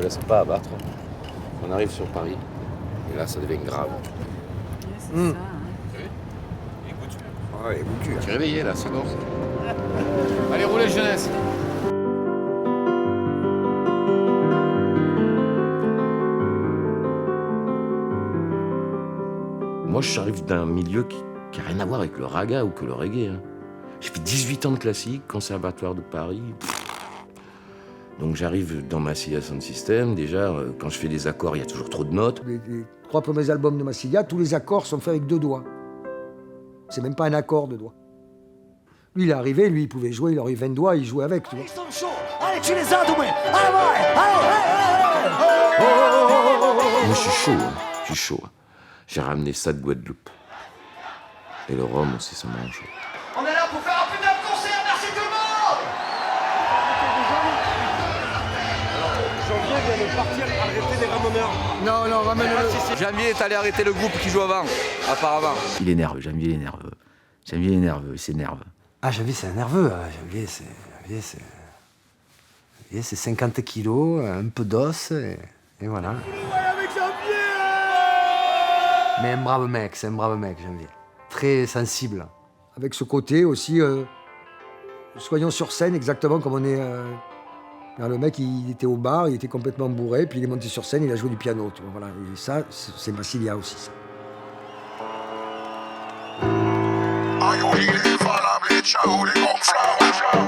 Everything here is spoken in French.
laisse pas abattre. On arrive sur Paris, et là, ça devient grave. C'est ça, hein. Ouais, écoute, Tu es réveillé, là, c'est bon. Allez, roulez, jeunesse. Moi, j'arrive d'un milieu qui n'a rien à voir avec le raga ou que le reggae. Hein. J'ai fait 18 ans de classique, conservatoire de Paris. Donc j'arrive dans Massilia Sound System. Déjà, quand je fais des accords, il y a toujours trop de notes. les 3 premiers albums de Massilia, tous les accords sont faits avec 2 doigts. C'est même pas un accord de doigts. Lui, il est arrivé, lui, il pouvait jouer, il aurait eu 20 doigts, il jouait avec, tu vois. Ils sont chauds. Allez, tu les as, Doumé. Allez. Moi, je suis chaud, hein. Je suis chaud. J'ai ramené ça de Guadeloupe. Et le rhum aussi, ça mange. On est là pour faire un putain de concert. Merci tout le monde. Janvier vient de partir arrêter les ramoneurs. Non, ramène-le. Janvier est allé arrêter le groupe qui joue avant, apparemment. Il est nerveux, Janvier il est nerveux. Janvier est nerveux, il s'énerve. Ah, Janvier, c'est un nerveux. Hein. Janvier, c'est 50 kilos, un peu d'os, et voilà. Mais un brave mec, c'est un brave mec, Janvier. Très sensible. Avec ce côté aussi, soyons sur scène exactement comme on est. Le mec, il était au bar, il était complètement bourré, puis il est monté sur scène, il a joué du piano, tu vois, voilà. Et ça, c'est Massilia aussi, ça. Are you healing for the bleach? Who they come from?